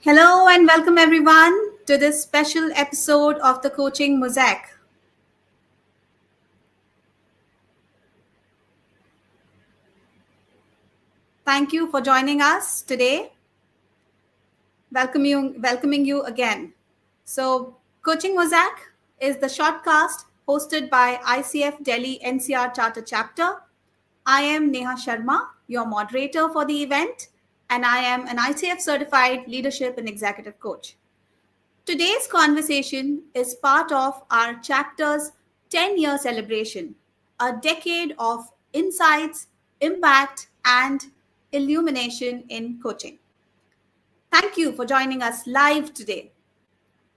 Hello and welcome everyone to this special episode of the Coaching Mosaic. Thank you for joining us today. Welcoming you again. So, Coaching Mosaic is the shortcast hosted by ICF Delhi NCR Charter Chapter. I am Neha Sharma, your moderator for the event, and I am an ICF certified leadership and executive coach. Today's conversation is part of our chapter's 10-year celebration, a decade of insights, impact, and illumination in coaching. Thank you for joining us live today.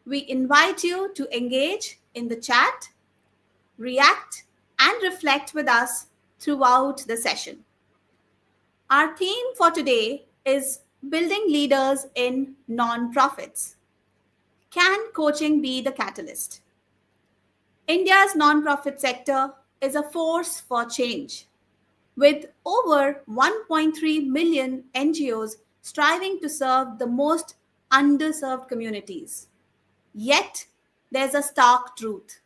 We invite you to engage in the chat, react, and reflect with us throughout the session. Our theme for today is building leaders in nonprofits. Can coaching be the catalyst? India's nonprofit sector is a force for change, with over 1.3 million NGOs striving to serve the most underserved communities. Yet, there's a stark truth.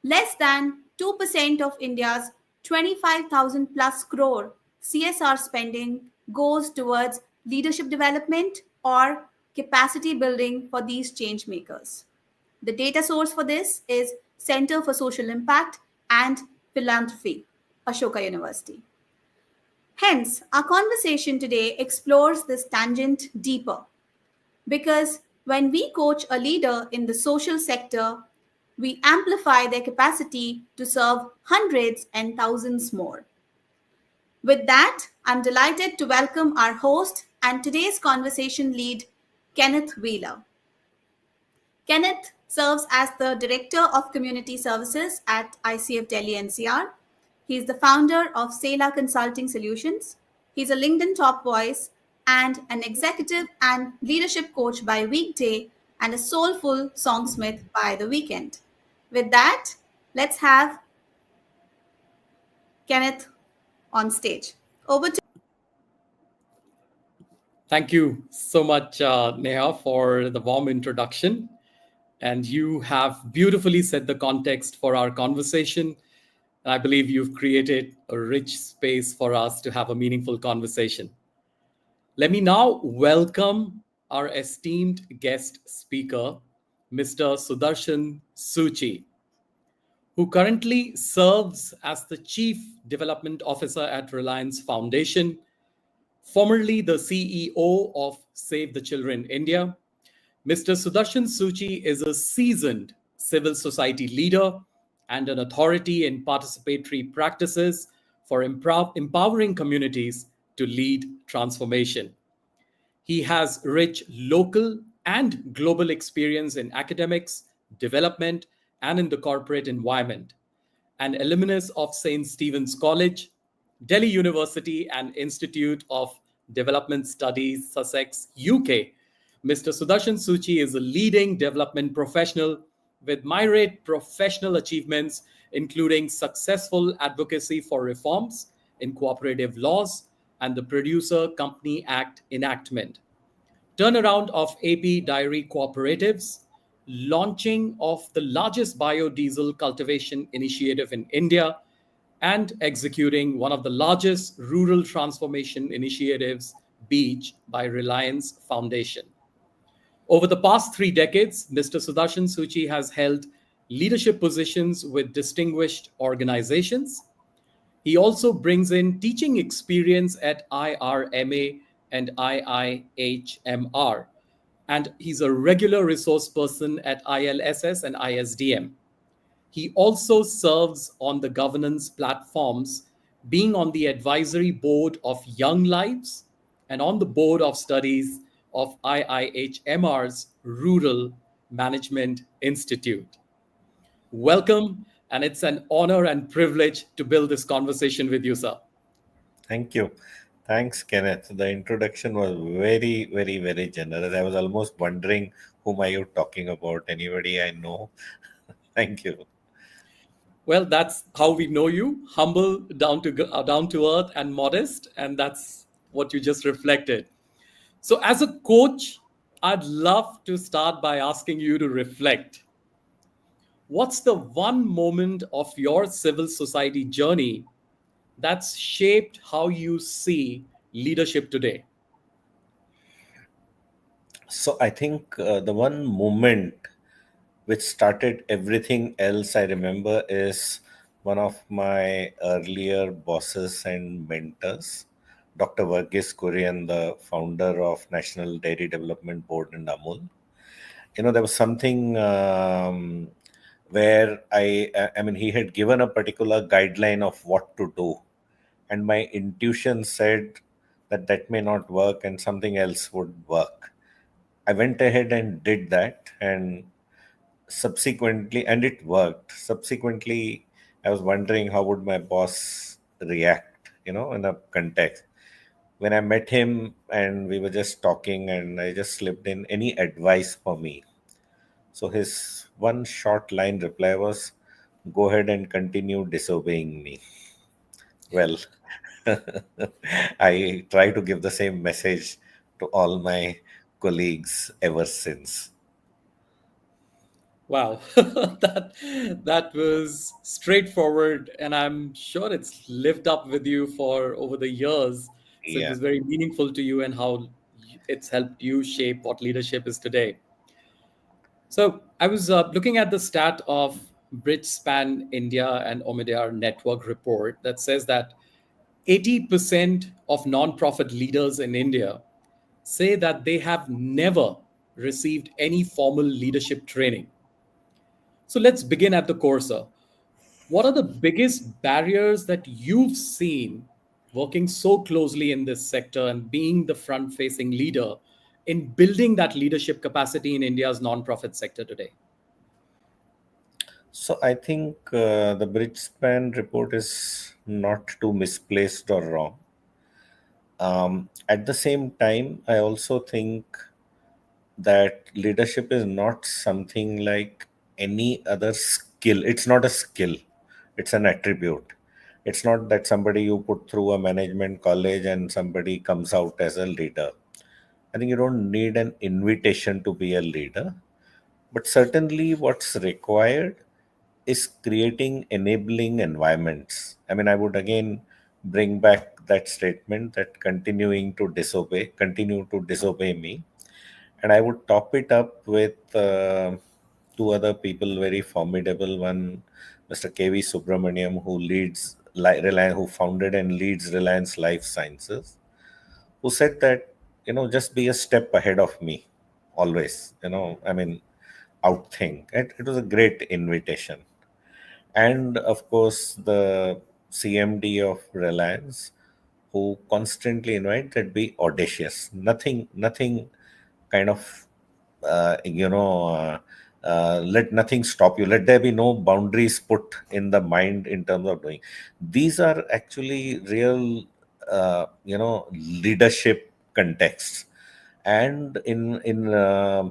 Less than 2% of India's 25,000 plus crore CSR spending goes towards leadership development or capacity building for these change makers. The data source for this is Center for Social Impact and Philanthropy, Ashoka University. Hence, our conversation today explores this tangent deeper because when we coach a leader in the social sector, we amplify their capacity to serve hundreds and thousands more. With that, I'm delighted to welcome our host and today's conversation lead, Kenneth Wheeler. Kenneth serves as the Director of Community Services at ICF Delhi NCR. He is the founder of Sela Consulting Solutions. He's a LinkedIn top voice and an executive and leadership coach by weekday and a soulful songsmith by the weekend. With that, let's have Kenneth on stage. Over to Thank you so much, Neha, for the warm introduction. And you have beautifully set the context for our conversation. And I believe you've created a rich space for us to have a meaningful conversation. Let me now welcome our esteemed guest speaker, Mr. Sudarshan Suchi, who currently serves as the Chief Development Officer at Reliance Foundation, formerly the CEO of Save the Children India. Mr. Sudarshan Suchi is a seasoned civil society leader and an authority in participatory practices for empowering communities to lead transformation. He has rich local and global experience in academics, development, and in the corporate environment. An alumnus of St. Stephen's College, Delhi University, and Institute of Development Studies, Sussex, UK, Mr. Sudarshan Suchi is a leading development professional with myriad professional achievements, including successful advocacy for reforms in cooperative laws and the Producer Company Act enactment, turnaround of AP dairy cooperatives, launching of the largest biodiesel cultivation initiative in India, and executing one of the largest rural transformation initiatives, Beach, by Reliance Foundation. Over the past 3 decades, Mr. Sudarshan Suchi has held leadership positions with distinguished organizations. He also brings in teaching experience at IRMA and IIHMR, and he's a regular resource person at ILSS and ISDM. He also serves on the governance platforms, being on the advisory board of Young Lives and on the board of studies of IIHMR's Rural Management Institute. Welcome, and it's an honor and privilege to build this conversation with you, sir. Thank you. Thanks, Kenneth. The introduction was very, very, very generous. I was almost wondering whom are you talking about? Anybody I know? Thank you. Well, that's how we know you, humble, down to earth, and modest, and that's what you just reflected. So, as a coach, I'd love to start by asking you to reflect. What's the one moment of your civil society journey that's shaped how you see leadership today? So I think the one moment which started everything else I remember is one of my earlier bosses and mentors, Dr. Verghese Kurian, the founder of National Dairy Development Board in Amul. There was something where I mean, he had given a particular guideline of what to do, and my intuition said that that may not work and something else would work. I went ahead and did that, and subsequently, and it worked. Subsequently, I was wondering how would my boss react, in a context. When I met him and we were just talking, and I just slipped in any advice for me. So his one short line reply was, "Go ahead and continue disobeying me." Well, I try to give the same message to all my colleagues ever since. Wow, that was straightforward, and I'm sure it's lived up with you for over the years. So it Yeah. was very meaningful to you and how it's helped you shape what leadership is today. So I was looking at the stat of Bridgespan India and Omidyar Network report that says that 80% of nonprofit leaders in India say that they have never received any formal leadership training. So let's begin at the core, sir. What are the biggest barriers that you've seen working so closely in this sector and being the front facing leader in building that leadership capacity in India's nonprofit sector today? So I think the Bridgespan report is not too misplaced or wrong. At the same time, I also think that leadership is not something like any other skill. It's not a skill, it's an attribute. It's not that somebody you put through a management college and somebody comes out as a leader. I think you don't need an invitation to be a leader, but certainly what's required is creating enabling environments. I mean, I would again bring back that statement that continue to disobey me. And I would top it up with two other people, very formidable. One, Mr. KV Subramaniam, who who founded and leads Reliance Life Sciences, who said that, just be a step ahead of me always. I mean, outthink. It was a great invitation. And of course, the CMD of Reliance, who constantly invite that be audacious. Nothing kind of, let nothing stop you. Let there be no boundaries put in the mind in terms of doing. These are actually real, leadership contexts. And in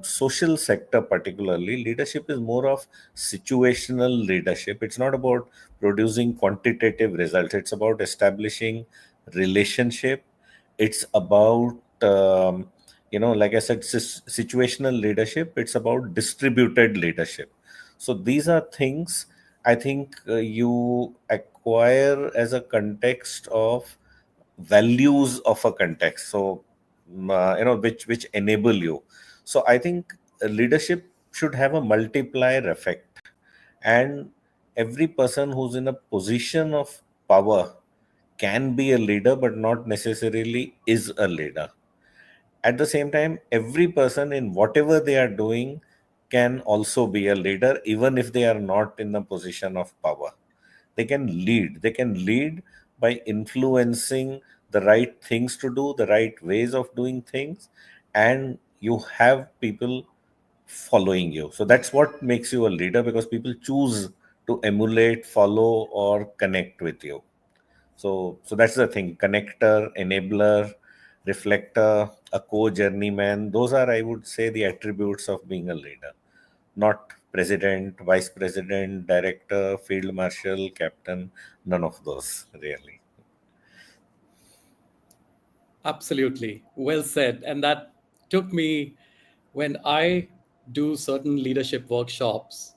social sector particularly, leadership is more of situational leadership. It's not about producing quantitative results. It's about establishing relationship. It's about like I said, situational leadership. It's about distributed leadership. So these are things I think you acquire as a context of values of a context. So which enable you. So I think leadership should have a multiplier effect, and every person who's in a position of power can be a leader but not necessarily is a leader. At the same time, every person in whatever they are doing can also be a leader even if they are not in a position of power. They can lead by influencing the right things to do, the right ways of doing things, and you have people following you. So that's what makes you a leader, because people choose to emulate, follow, or connect with you. So that's the thing: connector, enabler, reflector, a co-journeyman. Those are, I would say, the attributes of being a leader. Not president, vice president, director, field marshal, captain. None of those, really. Absolutely. Well said. And that took me when I do certain leadership workshops,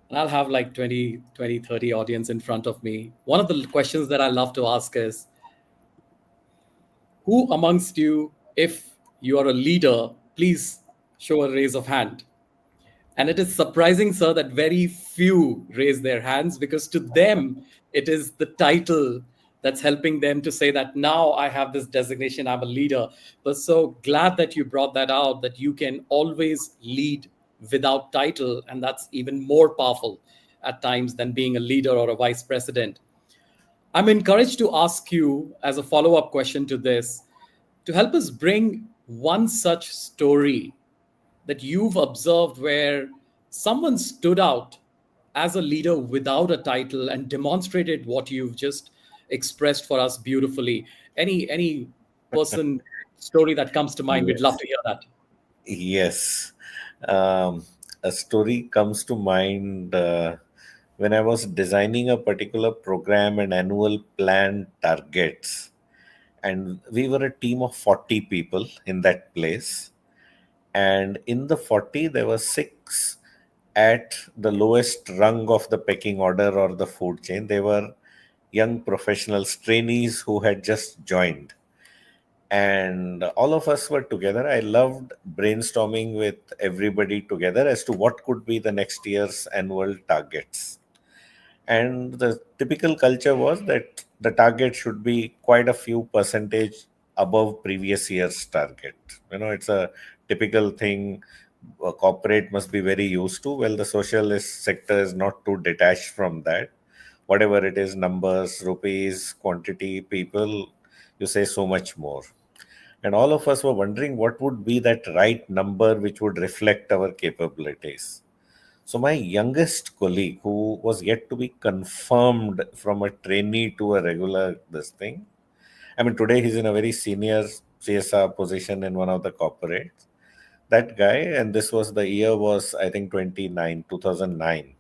and I'll have like 30 audience in front of me, one of the questions that I love to ask is, who amongst you, if you are a leader, please show a raise of hand. And it is surprising, sir, that very few raise their hands, because to them, it is the title that's helping them to say that now I have this designation, I'm a leader. But so glad that you brought that out, that you can always lead without title. And that's even more powerful at times than being a leader or a vice president. I'm encouraged to ask you, as a follow up question to this, to help us bring one such story that you've observed where someone stood out as a leader without a title and demonstrated what you've just expressed for us beautifully. Any person story that comes to mind, we'd love Yes. to hear that. Yes. Um, a story comes to mind when I was designing a particular program and annual plan targets. And we were a team of 40 people in that place. And in the 40, there were six at the lowest rung of the pecking order or the food chain. They were young professionals, trainees who had just joined, and all of us were together. I loved brainstorming with everybody together as to what could be the next year's annual targets. And the typical culture was that the target should be quite a few percentage above previous year's target. It's a typical thing a corporate must be very used to. Well, the socialist sector is not too detached from that. Whatever it is, numbers, rupees, quantity, people, you say so much more. And all of us were wondering what would be that right number which would reflect our capabilities. So my youngest colleague, who was yet to be confirmed from a trainee to a regular this thing, I mean, today he's in a very senior CSR position in one of the corporates. That guy, and this was the year was I think 2009,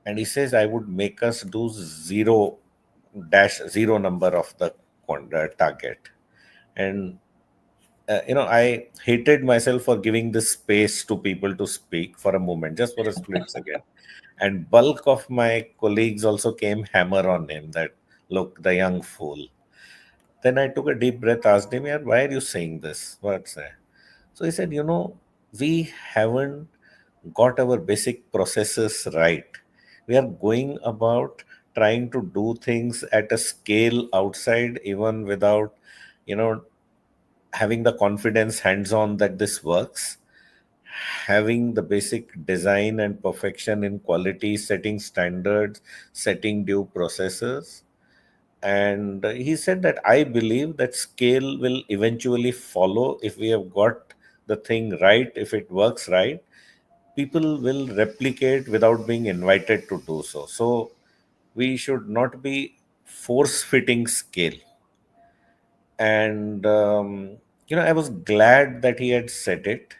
and he says I would make us do zero dash zero number of the target. And I hated myself for giving this space to people to speak for a moment, just for a split second. And bulk of my colleagues also came hammer on him that, look, the young fool. Then I took a deep breath, asked him, yeah, why are you saying this? What's that? So he said, we haven't got our basic processes right. We are going about trying to do things at a scale outside, even without, you know, having the confidence hands on that this works, having the basic design and perfection in quality, setting standards, setting due processes. And he said that I believe that scale will eventually follow if we have got the thing right, if it works right. People will replicate without being invited to do so. So we should not be force fitting scale. And I was glad that he had said it.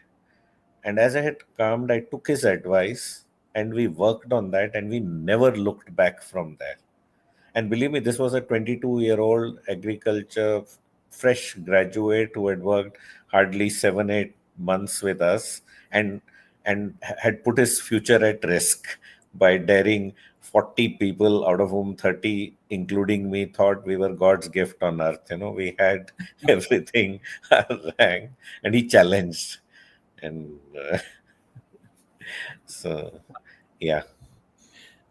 And as I had calmed, I took his advice and we worked on that, and we never looked back from there. And believe me, this was a 22-year-old agriculture fresh graduate who had worked hardly 7-8 months with us, and had put his future at risk by daring 40 people, out of whom 30, including me, thought we were God's gift on earth. We had everything rang, and he challenged. And so, yeah.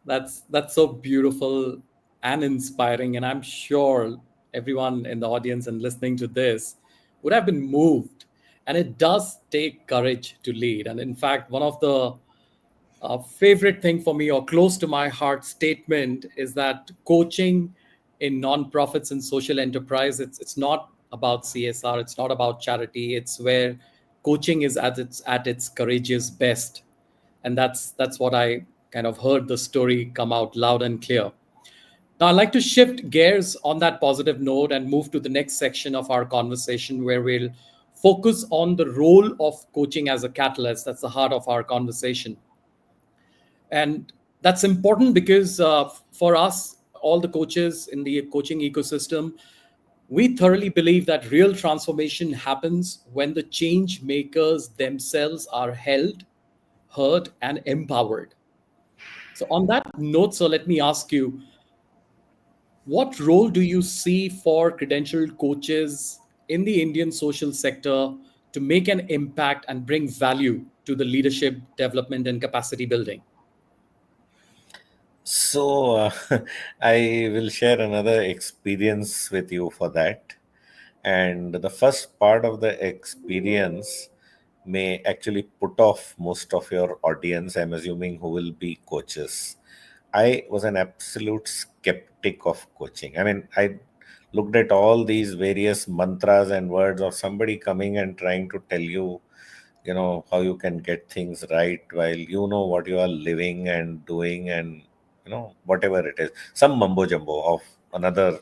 That's so beautiful and inspiring, and I'm sure everyone in the audience and listening to this would have been moved. And it does take courage to lead. And in fact, one of the favorite thing for me, or close to my heart statement, is that coaching in nonprofits and social enterprise, it's not about CSR, it's not about charity, it's where coaching is at its courageous best. And that's what I kind of heard the story come out loud and clear. Now, I'd like to shift gears on that positive note and move to the next section of our conversation, where we'll focus on the role of coaching as a catalyst. That's the heart of our conversation. And that's important because for us, all the coaches in the coaching ecosystem, We thoroughly believe that real transformation happens when the change makers themselves are held, heard, and empowered. So, on that note, so let me ask you, what role do you see for credentialed coaches in the Indian social sector to make an impact and bring value to the leadership development and capacity building? So, I will share another experience with you for that. And the first part of the experience may actually put off most of your audience, I'm assuming, who will be coaches. I was an absolute skeptic of coaching. I mean, I looked at all these various mantras and words of somebody coming and trying to tell you, how you can get things right while you know what you are living and doing, and whatever it is, some mumbo jumbo of another,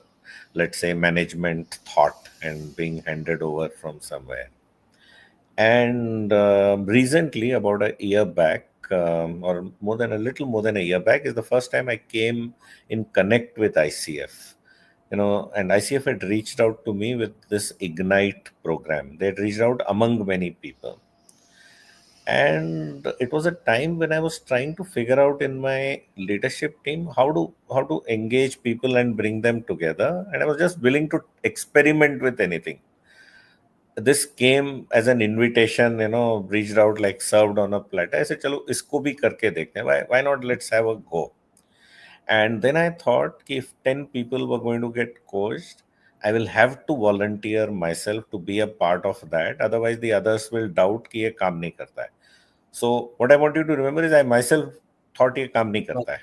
let's say, management thought and being handed over from somewhere. And recently, about a year back, or more than a little more than a year back, is the first time I came in connect with ICF. And ICF had reached out to me with this Ignite program. They had reached out among many people, and it was a time when I was trying to figure out in my leadership team how to engage people and bring them together, and I was just willing to experiment with anything. This came as an invitation, reached out like served on a platter. I said, chalo isko bhi karke dekhte hain. Why not, let's have a go. And then I thought ki if 10 people were going to get coached, I will have to volunteer myself to be a part of that, otherwise the others will doubt ki ye kaam nahi karta hai. So what I want you to remember is I myself thought ये काम नहीं करता है,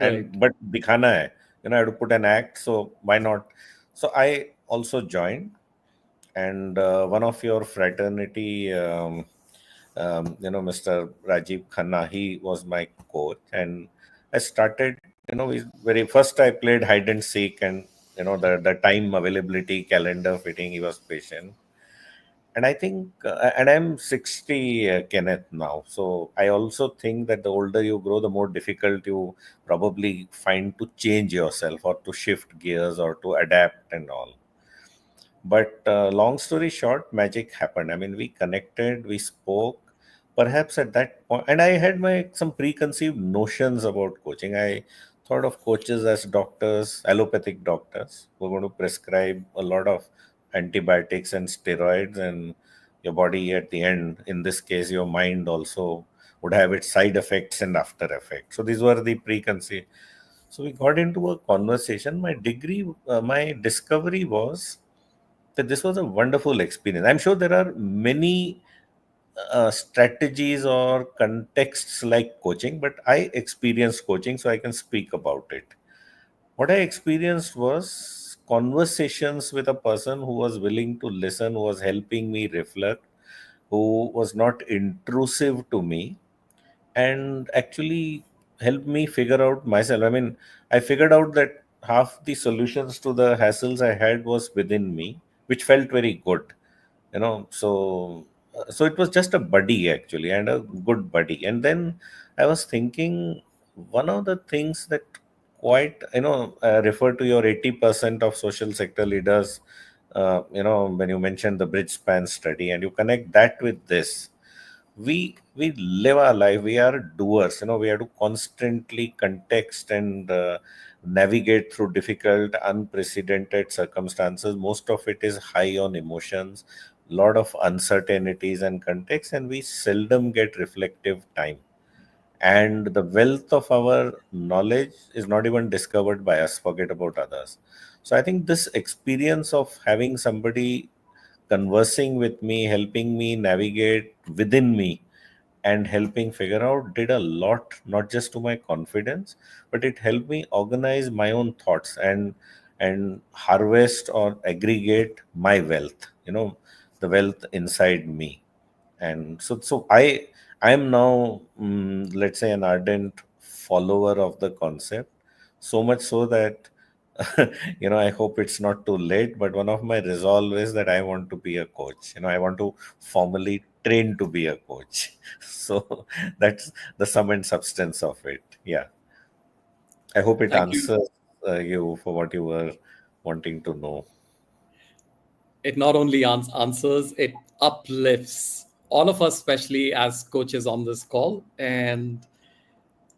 Right. and but दिखाना है, I have to put an act, so why not? So I also joined, and one of your fraternity, Mr. Rajiv Khanna, he was my coach, and I started, we very first I played hide and seek, and the time availability calendar fitting, he was patient. And I think, and I'm 60, Kenneth, now. So I also think that the older you grow, the more difficult you probably find to change yourself or to shift gears or to adapt and all. But long story short, magic happened. I mean, we connected, we spoke. Perhaps at that point, and I had my some preconceived notions about coaching. I thought of coaches as doctors, allopathic doctors, who are going to prescribe a lot of antibiotics and steroids, and your body at the end, in this case, your mind also would have its side effects and after effects. So these were the preconceived. So we got into a conversation. My discovery was that this was a wonderful experience. I'm sure there are many strategies or contexts like coaching, but I experienced coaching, so I can speak about it. What I experienced was conversations with a person who was willing to listen, who was helping me reflect, who was not intrusive to me, and actually helped me figure out myself. I mean, I figured out that half the solutions to the hassles I had was within me, which felt very good. So it was just a buddy actually, and a good buddy. And then I was thinking, one of the things that quite refer to your 80% of social sector leaders, when you mentioned the bridge span study and you connect that with this, we live our life, we are doers. We have to constantly context and navigate through difficult, unprecedented circumstances. Most of it is high on emotions, lot of uncertainties and context, and we seldom get reflective time. And the wealth of our knowledge is not even discovered by us, forget about others. So I think this experience of having somebody conversing with me, helping me navigate within me, and helping figure out did a lot, not just to my confidence, but it helped me organize my own thoughts and harvest or aggregate my wealth, the wealth inside me. And so I am now, let's say, an ardent follower of the concept, so much so that I hope it's not too late, but one of my resolve is that I want to be a coach. I want to formally train to be a coach. So that's the sum and substance of it. Yeah, I hope it Thank you. answers you for what you were wanting to know. It not only answers, it uplifts all of us, especially as coaches on this call. And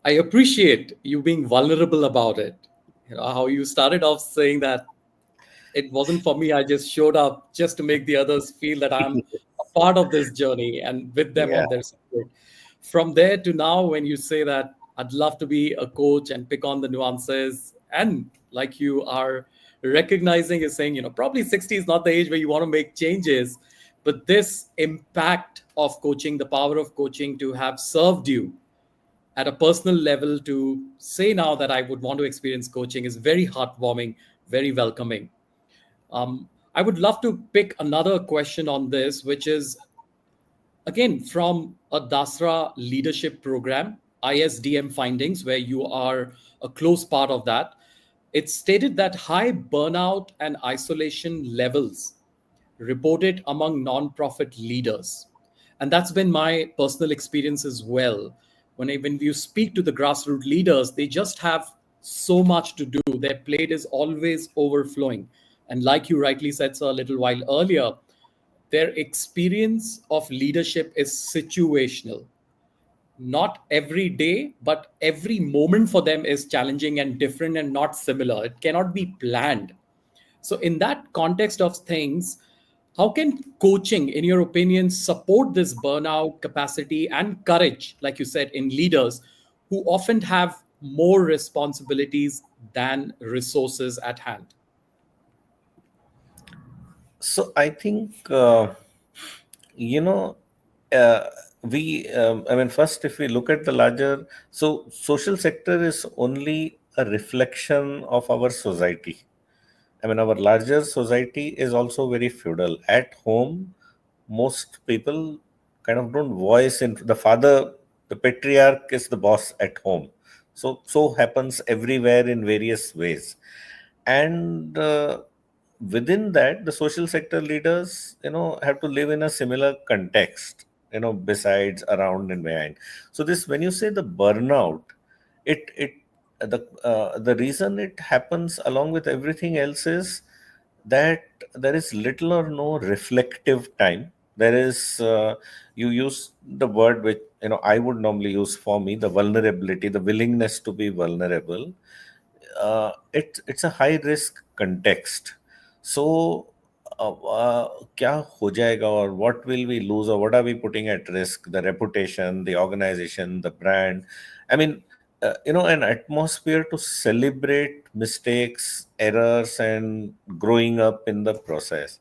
I appreciate you being vulnerable about it. You know, how you started off saying that it wasn't for me. I just showed up just to make the others feel that I'm a part of this journey and with them Yeah. on their support. From there to now, when you say that I'd love to be a coach and pick on the nuances, and like you are recognizing is saying, probably 60 is not the age where you want to make changes, but this impact of coaching, the power of coaching to have served you at a personal level to say now that I would want to experience coaching is very heartwarming, very welcoming. I would love to pick another question on this, which is again from a Dasra leadership program, ISDM findings, where you are a close part of that. It stated that high burnout and isolation levels reported among nonprofit leaders. And that's been my personal experience as well. When you speak to the grassroots leaders, they just have so much to do. Their plate is always overflowing. And like you rightly said, sir, a little while earlier, their experience of leadership is situational. Not every day, but every moment for them is challenging and different and not similar. It cannot be planned. So, in that context of things, how can coaching, in your opinion, support this burnout capacity and courage, like you said, in leaders who often have more responsibilities than resources at hand? So I think you know uh, I mean, first, if we look at the larger, so social sector is only a reflection of our society. I mean, our larger society is also very feudal. At home, most people kind of don't voice in the father, the patriarch is the boss at home. So happens everywhere in various ways. And within that, the social sector leaders, have to live in a similar context, besides, around, and behind. So this, when you say the burnout, it the reason it happens along with everything else is that there is little or no reflective time. There is you use the word which I would normally use for me, the vulnerability, the willingness to be vulnerable. It's a high risk context. So क्या हो जाएगा, or what will we lose, or what are we putting at risk? The reputation, the organization, the brand. I mean, an atmosphere to celebrate mistakes, errors, and growing up in the process.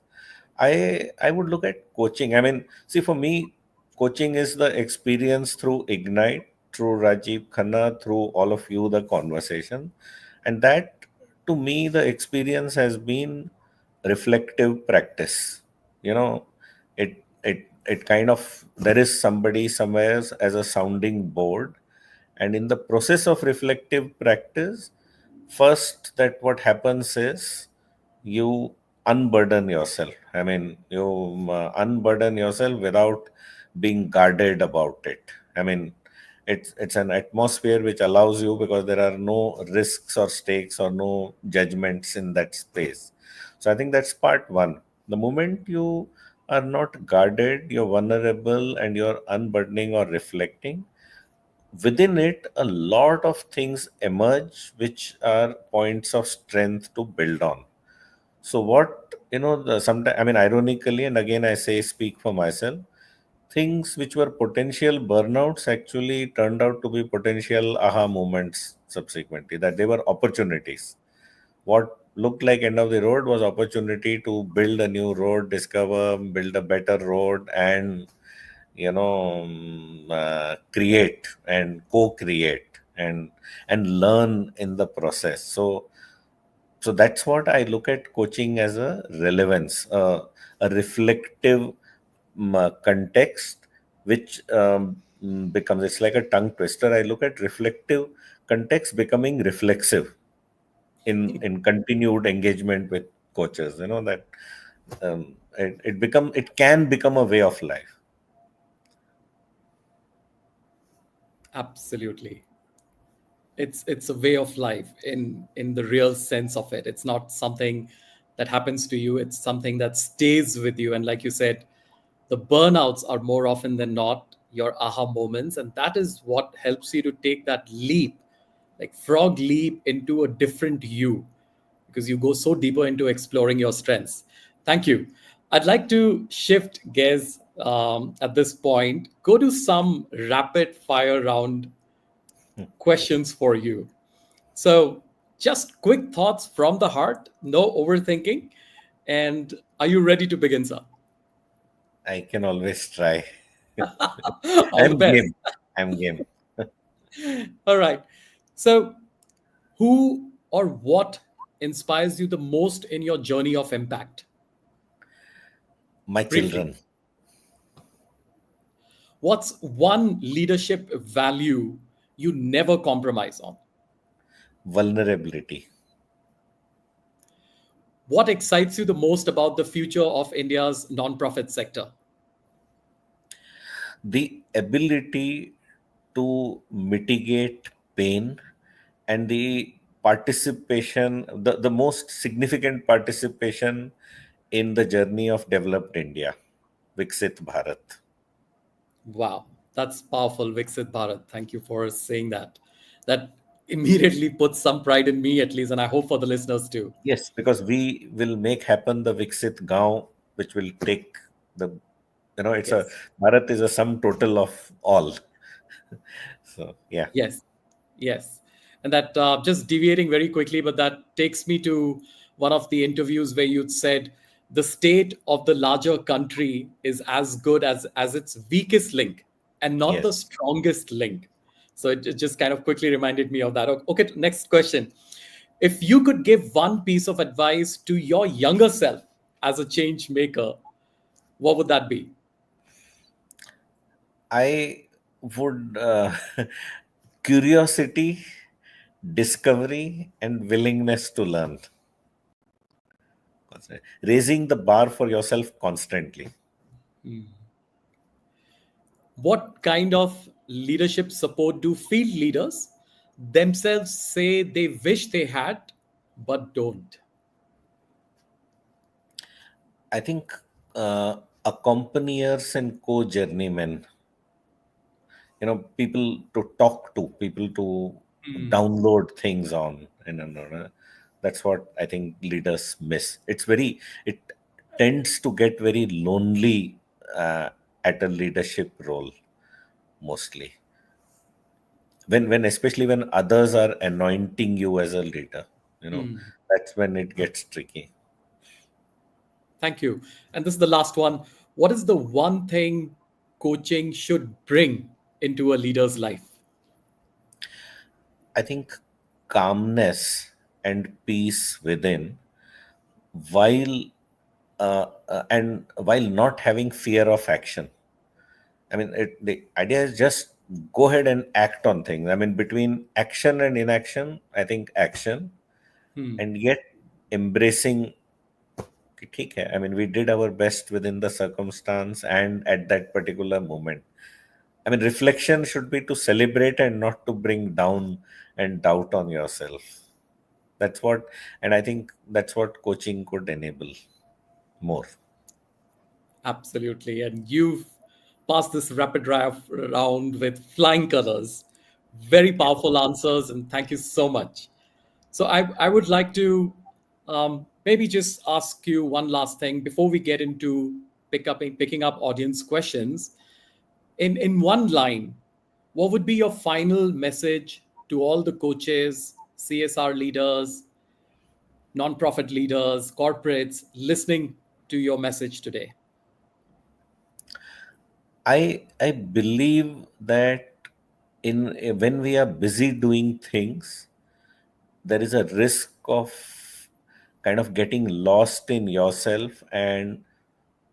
I would look at coaching. I mean, see, for me, coaching is the experience through Ignite, through Rajiv Khanna, through all of you, the conversation. And that, to me, the experience has been reflective practice. You know, it kind of, there is somebody somewhere as a sounding board. And in the process of reflective practice, first, that what happens is you unburden yourself. I mean, you unburden yourself without being guarded about it. I mean, it's an atmosphere which allows you, because there are no risks or stakes or no judgments in that space. So I think that's part one. The moment you are not guarded, you're vulnerable, and you're unburdening or reflecting, within it a lot of things emerge which are points of strength to build on. So what, the sometimes, I mean, ironically, and again I say, speak for myself, things which were potential burnouts actually turned out to be potential aha moments subsequently, that they were opportunities. What looked like end of the road was opportunity to build a new road, discover, build a better road, and create and co-create and learn in the process. So that's what I look at coaching as, a relevance, a reflective context, which becomes, it's like a tongue twister. I look at reflective context becoming reflexive in continued engagement with coaches. That it can become a way of life. Absolutely. It's a way of life in the real sense of it. It's not something that happens to you, it's something that stays with you. And like you said, the burnouts are more often than not your aha moments. And that is what helps you to take that leap, like frog leap into a different you, because you go so deeper into exploring your strengths. Thank you. I'd like to shift gears at this point, go to some rapid fire round questions for you. So, just quick thoughts from the heart, no overthinking. And are you ready to begin, sir? I can always try. All the I'm best. game. I'm game. All right. So, who or what inspires you the most in your journey of impact? My Briefly, children. what's one leadership value you never compromise on? Vulnerability. What excites you the most about the future of India's nonprofit sector? The ability to mitigate pain and the participation, the most significant participation in the journey of developed India, Viksit Bharat. Wow, that's powerful, Viksit Bharat. Thank you for saying that. That immediately puts some pride in me, at least, and I hope for the listeners too. Yes, because we will make happen the Viksit Gaon, which will take the, it's a, Yes, Bharat is a sum total of all. So, yeah. yes, yes. And that just deviating very quickly, but that takes me to one of the interviews where you'd said the state of the larger country is as good as its weakest link and not the Yes. strongest link. So it just kind of quickly reminded me of that. Okay, next question. If you could give one piece of advice to your younger self as a change maker, what would that be? I would, curiosity, discovery, and willingness to learn. Raising the bar for yourself constantly. What kind of leadership support do field leaders themselves say they wish they had but don't? I think accompaniers and co-journeymen, people to talk to, people to download things on, that's what I think leaders miss. It tends to get very lonely at a leadership role mostly. When especially when others are anointing you as a leader, that's when it gets tricky. Thank you. And this is the last one. What is the one thing coaching should bring into a leader's life? I think calmness and peace within, while and while not having fear of action. I mean, the idea is just go ahead and act on things. I mean, between action and inaction, I think action, Hmm. and yet embracing. कि ठीक है, I mean, we did our best within the circumstance and at that particular moment. I mean, reflection should be to celebrate and not to bring down and doubt on yourself. That's what, and I think that's what coaching could enable more. Absolutely. And you've passed this rapid round with flying colors. Very Yeah. powerful answers. And thank you so much. So I would like to maybe just ask you one last thing before we get into picking up audience questions. In one line, what would be your final message to all the coaches, CSR leaders, nonprofit leaders, corporates listening to your message today? I believe that in when we are busy doing things, there is a risk of kind of getting lost in yourself and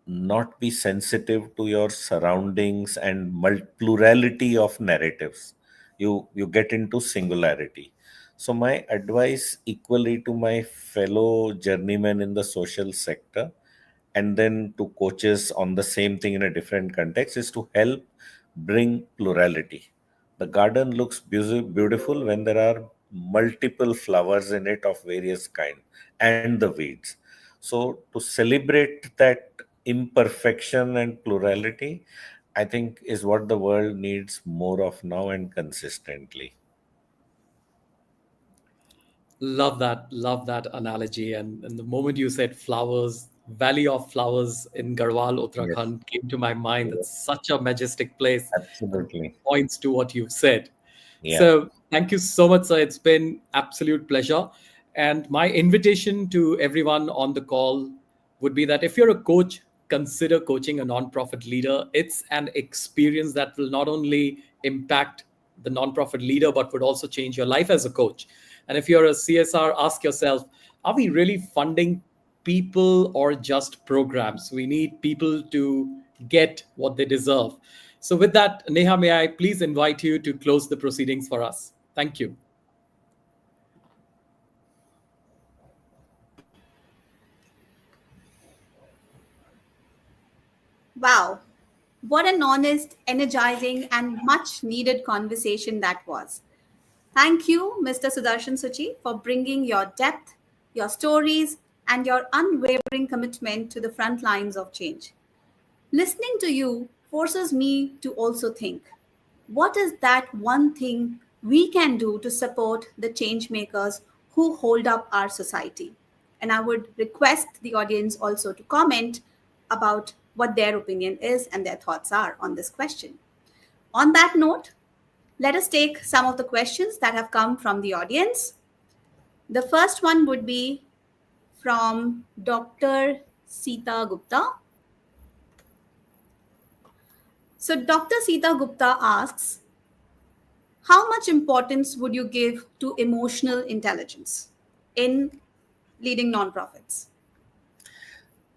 not be sensitive to your surroundings and plurality of narratives. You get into singularity. So my advice equally to my fellow journeymen in the social sector, and then to coaches on the same thing in a different context, is to help bring plurality. The garden looks beautiful when there are multiple flowers in it of various kind, and the weeds. So to celebrate that imperfection and plurality, I think is what the world needs more of now and consistently. Love that analogy. And the moment you said flowers, Valley of Flowers in Garhwal, Yes, Uttarakhand came to my mind. yes, It's such a majestic place and absolutely. points to what you've said. Yeah. So thank you so much, sir. It's been absolute pleasure. And my invitation to everyone on the call would be that if you're a coach, consider coaching a nonprofit leader. It's an experience that will not only impact the nonprofit leader, but would also change your life as a coach. And if you're a CSR, ask yourself, are we really funding people or just programs? We need people to get what they deserve. So, with that, Neha, may I please invite you to close the proceedings for us? Thank you. Wow, what an honest, energizing, and much needed conversation that was. Thank you, Mr. Sudarshan Suchi, for bringing your depth, your stories, and your unwavering commitment to the front lines of change. Listening to you forces me to also think, what is that one thing we can do to support the change makers who hold up our society? And I would request the audience also to comment about what their opinion is and their thoughts are on this question. On that note, let us take some of the questions that have come from the audience. The first one would be from Dr. Sita Gupta. So, Dr. Sita Gupta asks, how much importance would you give to emotional intelligence in leading nonprofits?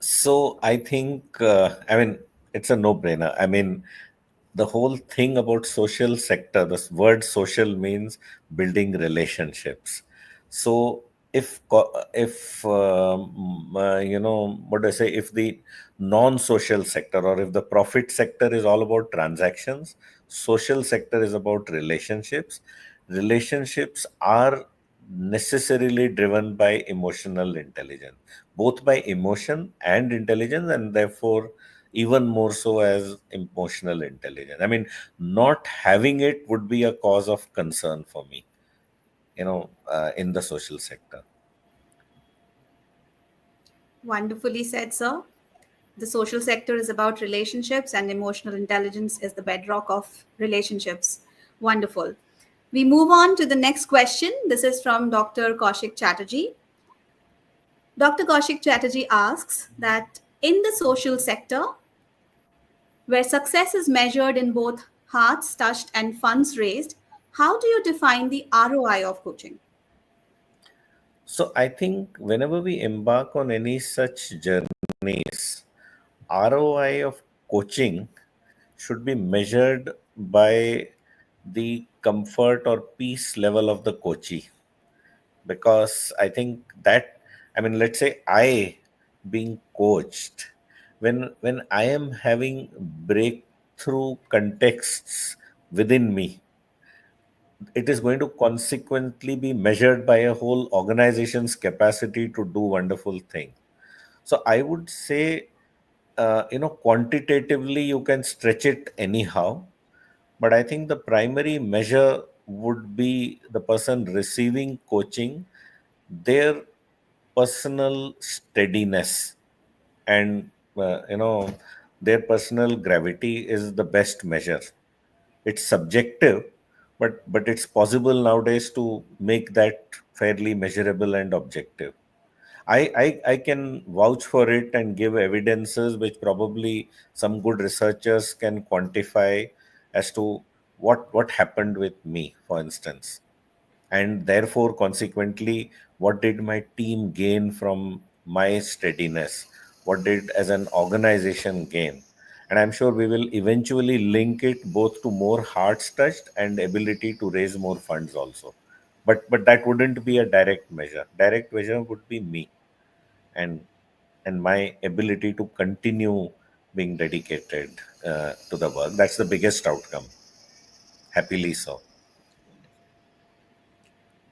So I think, I mean, it's a no-brainer. I mean, the whole thing about social sector, this word social means building relationships. So if what do I say, if the non-social sector or if the profit sector is all about transactions, social sector is about relationships. Relationships are necessarily driven by emotional intelligence, both by emotion and intelligence, and therefore even more so as emotional intelligence. I mean, not having it would be a cause of concern for me, in the social sector. Wonderfully said, sir. The social sector is about relationships, and emotional intelligence is the bedrock of relationships. Wonderful. We move on to the next question. This is from Dr. Kaushik Chatterjee. Dr. Kaushik Chatterjee asks that in the social sector, where success is measured in both hearts touched and funds raised, how do you define the ROI of coaching? So I think whenever we embark on any such journeys, ROI of coaching should be measured by the comfort or peace level of the coachee. Because I think that, I mean, let's say I being coached, when I am having breakthrough contexts within me, it is going to consequently be measured by a whole organization's capacity to do wonderful things. So I would say, quantitatively you can stretch it anyhow, but I think the primary measure would be the person receiving coaching, their personal steadiness, and their personal gravity is the best measure. It's subjective, but it's possible nowadays to make that fairly measurable and objective. I can vouch for it and give evidences which probably some good researchers can quantify as to what happened with me, for instance, and therefore consequently what did my team gain from my steadiness, what did as an organization gain. And I'm sure we will eventually link it both to more hearts touched and ability to raise more funds also. But that wouldn't be a direct measure. Direct measure would be me, and my ability to continue being dedicated to the work. That's the biggest outcome, happily so.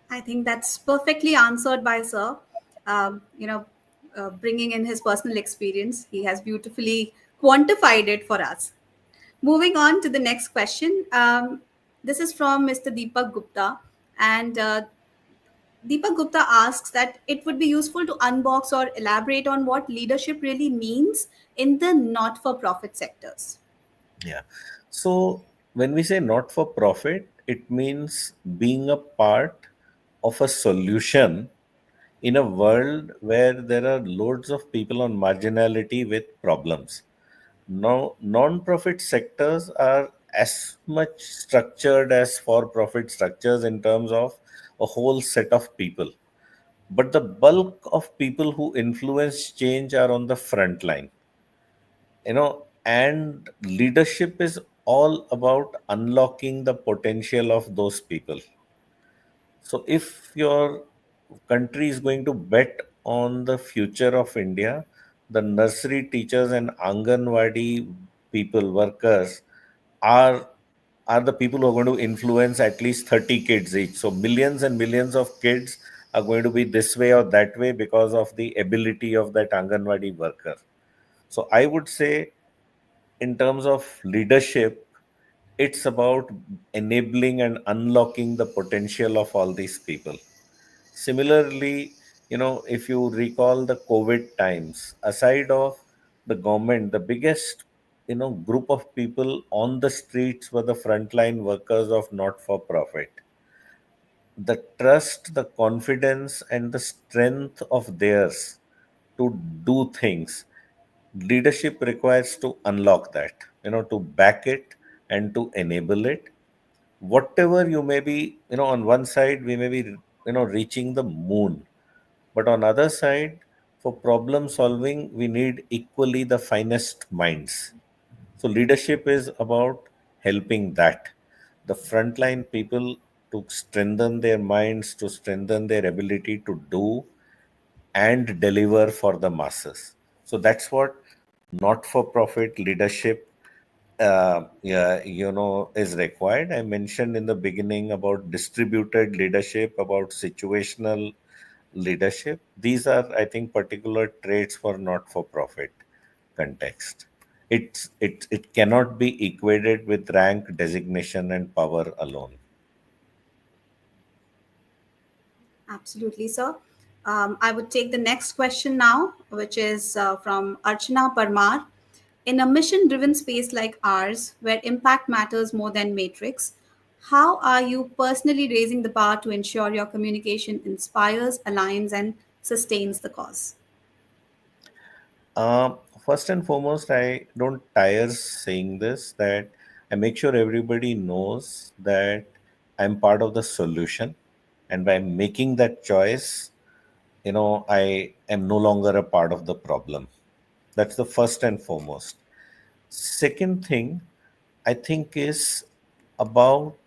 I think that's perfectly answered by sir. You know, bringing in his personal experience. He has beautifully quantified it for us. Moving on to the next question. This is from Mr. Deepak Gupta. And Deepak Gupta asks that it would be useful to unbox or elaborate on what leadership really means in the not for profit sectors. Yeah. So when we say not for profit, it means being a part of a solution in a world where there are loads of people on marginality with problems. Now, non-profit sectors are as much structured as for-profit structures in terms of a whole set of people. But the bulk of people who influence change are on the front line. And leadership is all about unlocking the potential of those people. So if your country is going to bet on the future of India, the nursery teachers and Anganwadi people, workers, are are the people who are going to influence at least 30 kids each. So millions and millions of kids are going to be this way or that way because of the ability of that Anganwadi worker. So I would say, in terms of leadership, it's about enabling and unlocking the potential of all these people. Similarly, if you recall the COVID times, aside of the government, the biggest, group of people on the streets were the frontline workers of not for profit. The trust, the confidence, and the strength of theirs to do things, leadership requires to unlock that, to back it and to enable it. Whatever you may be, on one side we may be, reaching the moon, but on other side, for problem solving, we need equally the finest minds. So leadership is about helping that the frontline people to strengthen their minds, to strengthen their ability to do and deliver for the masses. So that's what not-for-profit leadership, yeah, is required. I mentioned in the beginning about distributed leadership, about situational leadership. These are, I think, particular traits for not-for-profit context. It cannot be equated with rank, designation, and power alone. Absolutely, sir. I would take the next question now, which is from Archana Parmar. In a mission driven space like ours, where impact matters more than matrix, how are you personally raising the bar to ensure your communication inspires, aligns, and sustains the cause? First and foremost, I don't tire saying this, that I make sure everybody knows that I'm part of the solution. And by making that choice, I am no longer a part of the problem. That's the first and foremost. Second thing, I think, is about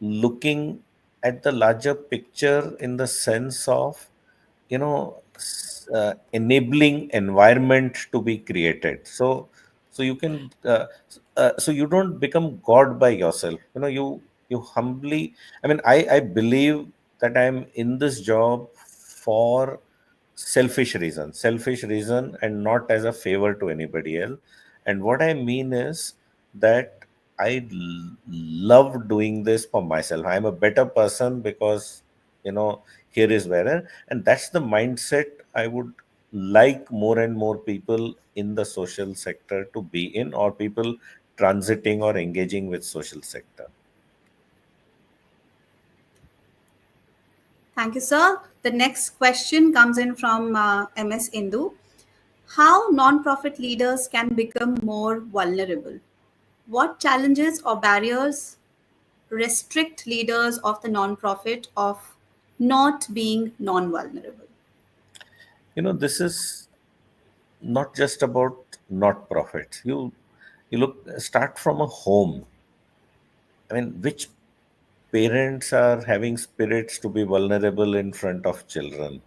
looking at the larger picture in the sense of, enabling environment to be created. So you can, so you don't become God by yourself. You humbly. I mean, I believe that I'm in this job for selfish reason and not as a favor to anybody else. And what I mean is that love doing this for myself. I'm a better person because, here is where, and that's the mindset I would like more and more people in the social sector to be in, or people transiting or engaging with social sector. Thank you, sir. The next question comes in from MS Indu. How nonprofit leaders can become more vulnerable? What challenges or barriers restrict leaders of the nonprofit of not being non-vulnerable? This is not just about not profits. You look, start from a home. I mean, which parents are having spirits to be vulnerable in front of children?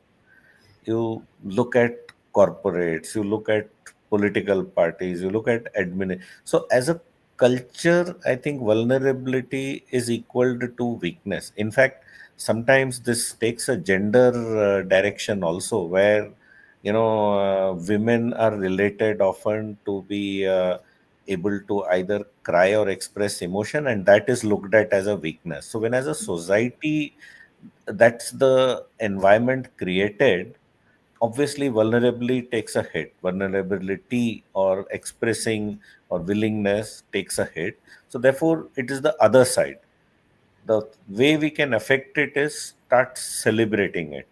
You look at corporates, you look at political parties, you look at admin. So as a culture, I think vulnerability is equal to weakness. In fact, sometimes this takes a gender direction also, where women are related often to be able to either cry or express emotion, and that is looked at as a weakness. So when as a society that's the environment created, obviously vulnerability takes a hit. Vulnerability or expressing or willingness takes a hit. So therefore it is the other side. The way we can affect it is start celebrating it.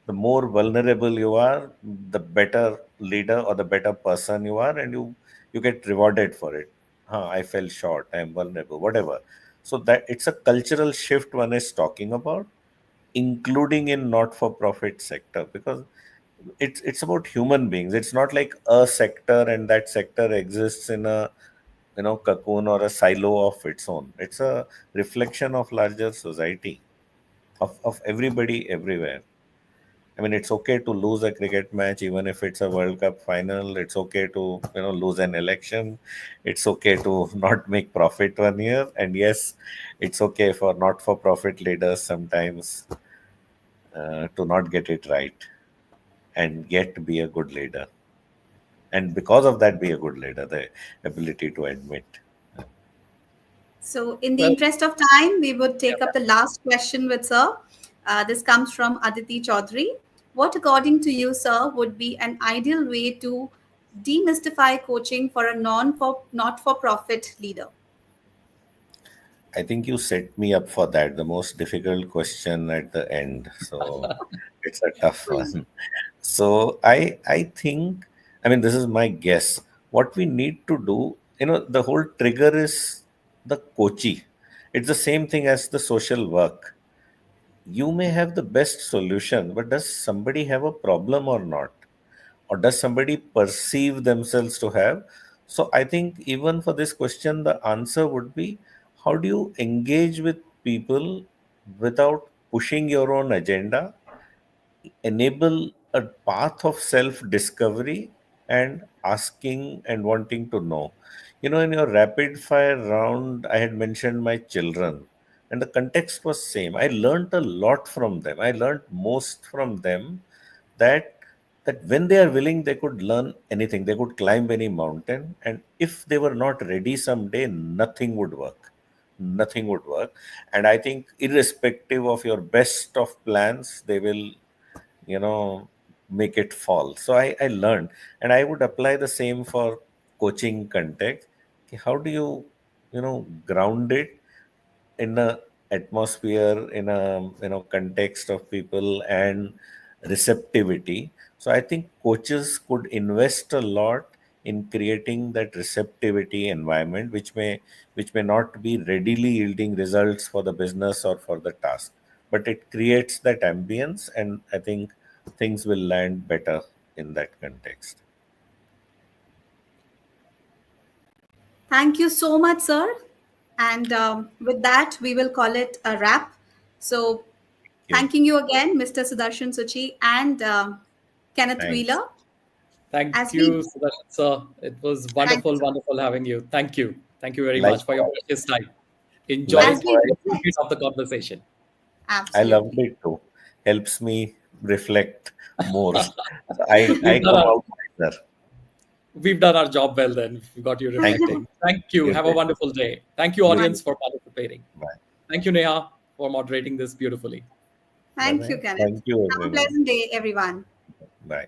The more vulnerable you are, the better leader or the better person you are, and you get rewarded for it. I fell short, I am vulnerable, whatever. So that it's a cultural shift one is talking about, including in not-for-profit sector, because it's about human beings. It's not like a sector and that sector exists in a cocoon or a silo of its own. It's a reflection of larger society, of everybody everywhere. I mean, it's okay to lose a cricket match, even if it's a World Cup final. It's okay to, lose an election. It's okay to not make profit one year. And yes, it's okay for not-for-profit leaders sometimes to not get it right and yet be a good leader. And because of that, be a good leader, the ability to admit. So, in the Well, interest of time, we would take yeah. up the last question with Sir. This comes from Aditi Chaudhary. What, according to you, sir, would be an ideal way to demystify coaching for a not-for-profit leader? I think you set me up for that, the most difficult question at the end. So it's a tough one. So I think, I mean, this is my guess. What we need to do, the whole trigger is the coachee. It's the same thing as the social work. You may have the best solution, but does somebody have a problem or not? Or does somebody perceive themselves to have? So I think even for this question, the answer would be, how do you engage with people without pushing your own agenda, enable a path of self discovery and asking and wanting to know? In your rapid fire round, I had mentioned my children, and the context was same. I learned a lot from them. I learned most from them, that when they are willing, they could learn anything. They could climb any mountain, and if they were not ready someday, nothing would work. Nothing would work. And I think irrespective of your best of plans, they will make it fall. So I learned, and I would apply the same for coaching context. How do you ground it in a atmosphere, in a context of people and receptivity? So I think coaches could invest a lot in creating that receptivity environment, which may not be readily yielding results for the business or for the task, but it creates that ambience, and I think things will land better in that context. Thank you so much, sir. And with that, we will call it a wrap. So, Thank you. thanking you again, Mr. Sudarshan Suchi and Kenneth Thanks. Wheeler. Thank As you, we Sudarshan sir. It was thank you, wonderful, sir. wonderful having you. Thank you. Thank you very much for your Likewise. precious time. Enjoyed As we Likewise. every bit reflect, of the conversation. I loved absolutely. it too. Helps me reflect more. So I We've done come our out wiser. we've done our job well then. We got you Thank you. reflecting. Thank you. You Have a did. wonderful day. Thank you, You audience, too. for participating. Bye. Thank you, Neha, for moderating this beautifully. Thank you, Bye-bye. Kenneth. Thank you, Have a everyone. pleasant day, everyone. Bye.